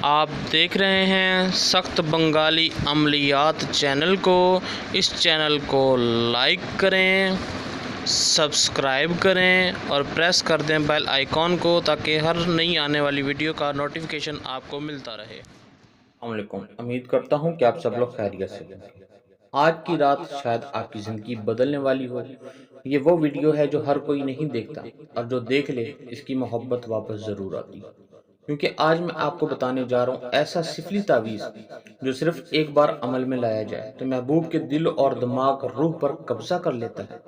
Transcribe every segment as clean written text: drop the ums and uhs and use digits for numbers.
آپ دیکھ رہے ہیں سخت بنگالی عملیات چینل کو۔ اس چینل کو لائک کریں، سبسکرائب کریں اور پریس کر دیں بیل آئیکن کو تاکہ ہر نئی آنے والی ویڈیو کا نوٹیفیکیشن آپ کو ملتا رہے۔ السلام علیکم، امید کرتا ہوں کہ آپ سب لوگ خیریت سے ہیں۔ آج کی رات شاید آپ کی زندگی بدلنے والی ہو۔ یہ وہ ویڈیو ہے جو ہر کوئی نہیں دیکھتا، اور جو دیکھ لے اس کی محبت واپس ضرور آتی، کیونکہ آج میں آپ کو بتانے جا رہا ہوں ایسا سفلی تعویذ جو صرف ایک بار عمل میں لایا جائے تو محبوب کے دل اور دماغ روح پر قبضہ کر لیتا ہے۔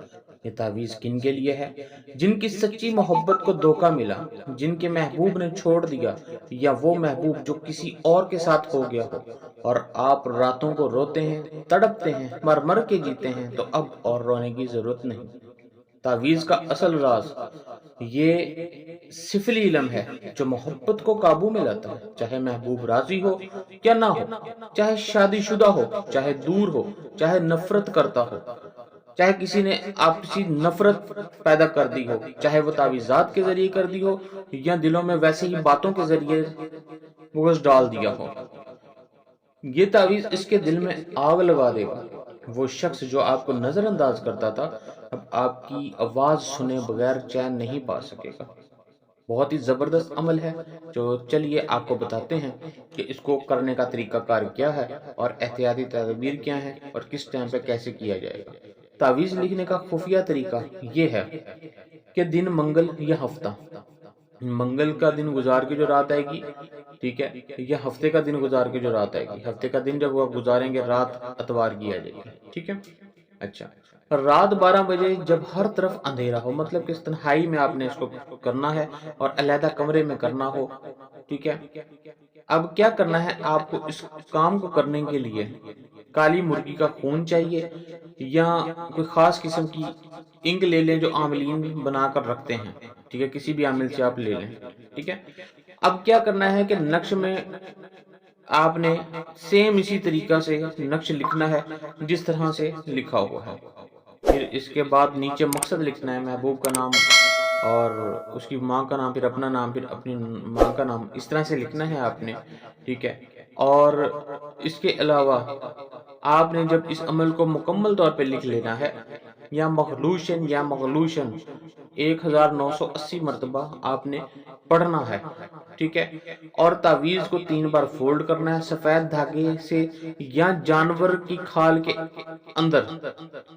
یہ تعویذ کن کے لیے ہے؟ جن کی سچی محبت کو دھوکہ ملا، جن کے محبوب نے چھوڑ دیا، یا وہ محبوب جو کسی اور کے ساتھ ہو گیا ہو، اور آپ راتوں کو روتے ہیں، تڑپتے ہیں، مر مر کے جیتے ہیں، تو اب اور رونے کی ضرورت نہیں۔ تعویذ کا اصل راز یہ سفلی علم ہے جو محبت کو قابو میں لاتا ہے، چاہے محبوب راضی ہو یا نہ ہو، چاہے شادی شدہ ہو، چاہے دور ہو، چاہے نفرت کرتا ہو، چاہے کسی نے آپسی نفرت پیدا کر دی ہو، چاہے وہ تعویذات کے ذریعے کر دی ہو یا دلوں میں ویسے ہی باتوں کے ذریعے بغض ڈال دیا ہو۔ یہ تعویذ اس کے دل میں آگ لگا دے گا۔ وہ شخص جو آپ کو نظر انداز کرتا تھا اب آپ کی آواز سنے بغیر چین نہیں پا سکے گا۔ بہت ہی زبردست عمل ہے جو چلیے آپ کو بتاتے ہیں کہ اس کو کرنے کا طریقہ کار کیا ہے اور احتیاطی تدابیر کیا ہے اور کس ٹائم پہ کیسے کیا جائے گا۔ تعویذ لکھنے کا خفیہ طریقہ یہ ہے کہ دن منگل یا ہفتہ، منگل کا دن گزار کے جو رات آئے گی، ٹھیک ہے، یا ہفتے کا دن گزار کے جو رات آئے گی، ہفتے کا دن جب وہ گزاریں گے رات اتوار کی آ جائے گی، ٹھیک ہے۔ اچھا، رات 12 بجے جب ہر طرف اندھیرا ہو، مطلب کہ تنہائی میں آپ نے اس کو کرنا ہے اور علیحدہ کمرے میں کرنا ہو، ٹھیک ہے۔ اب کیا کرنا ہے آپ کو اس کام کو کرنے کے لیے؟ کالی مرغی کا خون چاہیے یا کوئی خاص قسم کی انک لے لیں جو عاملین بنا کر رکھتے ہیں، ٹھیک ہے، کسی بھی عامل سے آپ لے لیں، ٹھیک ہے۔ اب کیا کرنا ہے کہ نقش میں آپ نے سیم اسی طریقہ سے نقش لکھنا ہے جس طرح سے لکھا ہوا ہے۔ پھر اس کے بعد نیچے مقصد لکھنا ہے، محبوب کا نام اور اس کی ماں کا نام، پھر اپنا نام، پھر اپنی ماں کا نام، اس طرح سے لکھنا ہے آپ نے، ٹھیک ہے۔ اور اس کے علاوہ آپ نے جب اس عمل کو مکمل طور پہ لکھ لینا ہے، یا مغلوشن 1980 مرتبہ آپ نے پڑھنا ہے، ٹھیک ہے۔ اور تعویذ کو 3 بار فولڈ کرنا ہے سفید دھاگے سے یا جانور کی کھال کے اندر،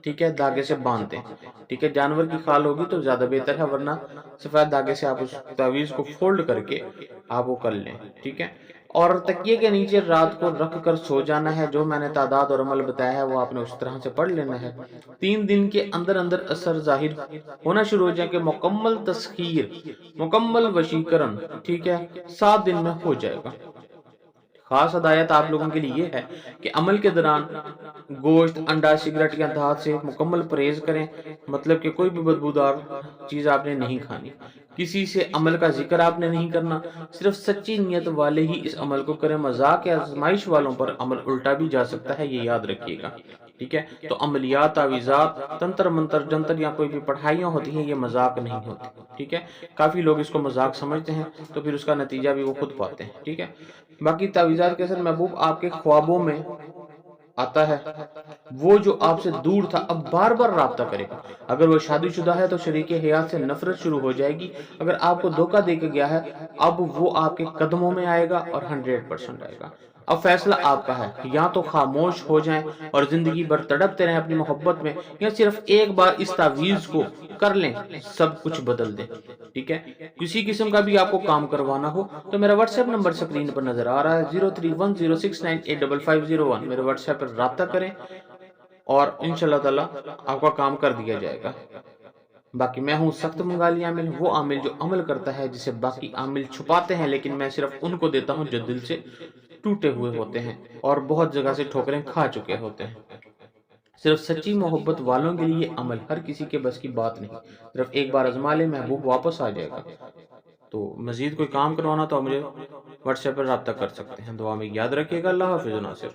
ٹھیک ہے، دھاگے سے باندھتے ہیں، ٹھیک ہے۔ جانور کی کھال ہوگی تو زیادہ بہتر ہے، ورنہ سفید دھاگے سے آپ اس تعویذ کو فولڈ کر کے آپ وہ کر لیں، ٹھیک ہے۔ اور تکیے کے نیچے رات کو رکھ کر سو جانا ہے۔ جو میں نے تعداد اور عمل بتایا ہے وہ آپ نے اس طرح سے پڑھ لینا ہے۔ 3 دن کے اندر اندر اثر ظاہر ہونا شروع ہو جائے کہ مکمل تسخیر، مکمل وشیکرن، ٹھیک ہے، 7 دن میں ہو جائے گا۔ خاص ہدایت آپ لوگوں کے لیے یہ ہے کہ عمل کے دوران گوشت، انڈا، سگریٹ یا دھات سے مکمل پرہیز کریں، مطلب کہ کوئی بھی بدبودار چیز آپ نے نہیں کھانی، کسی سے عمل کا ذکر آپ نے نہیں کرنا، صرف سچی نیت والے ہی اس عمل کو کریں۔ مذاق یا آزمائش والوں پر عمل الٹا بھی جا سکتا ہے، یہ یاد رکھیے گا، ٹھیک ہے۔ تو عملیات، تعویذات، تنتر منتر جنتر یا کوئی بھی پڑھائیاں ہوتی ہیں، یہ مذاق نہیں ہوتی، ٹھیک ہے۔ کافی لوگ اس کو مذاق سمجھتے ہیں تو پھر اس کا نتیجہ بھی وہ خود پاتے ہیں، ٹھیک ہے۔ باقی تعویذات کے اثر محبوب آپ کے خوابوں میں آتا ہے، وہ جو آپ سے دور تھا اب بار بار رابطہ کرے گا۔ اگر وہ شادی شدہ ہے تو شریک حیات سے نفرت شروع ہو جائے گی۔ اگر آپ کو دھوکہ دے کے گیا ہے اب وہ آپ کے قدموں میں آئے گا اور 100% آئے گا۔ اب فیصلہ آپ کا ہے، یا تو خاموش ہو جائیں اور زندگی بھر تڑپتے رہیں اپنی محبت میں، یا صرف ایک بار اس تعویذ کو کر لیں، سب کچھ بدل دیں، ٹھیک ہے۔ کسی قسم کا بھی آپ کو کام کروانا ہو تو میرا واٹس ایپ نمبر سکرین پر نظر آ رہا ہے، 0310698551، میرے واٹس ایپ پر رابطہ کریں اور انشاءاللہ تعالی آپ کا کام کر دیا جائے گا۔ باقی میں ہوں سخت بنگالی عامل، وہ عامل جو عمل کرتا ہے جسے باقی عامل چھپاتے ہیں، لیکن میں صرف ان کو دیتا ہوں جو دل سے ٹوٹے ہوئے ہوتے ہیں اور بہت جگہ سے ٹھوکریں کھا چکے ہوتے ہیں۔ صرف سچی محبت والوں کے لیے عمل، ہر کسی کے بس کی بات نہیں، صرف ایک بار آزما لے، محبوب واپس آ جائے گا۔ تو مزید کوئی کام کروانا تو مجھے واٹس ایپ پر رابطہ کر سکتے ہیں۔ دعا میں یاد رکھیے گا۔ اللہ حافظ ناصر۔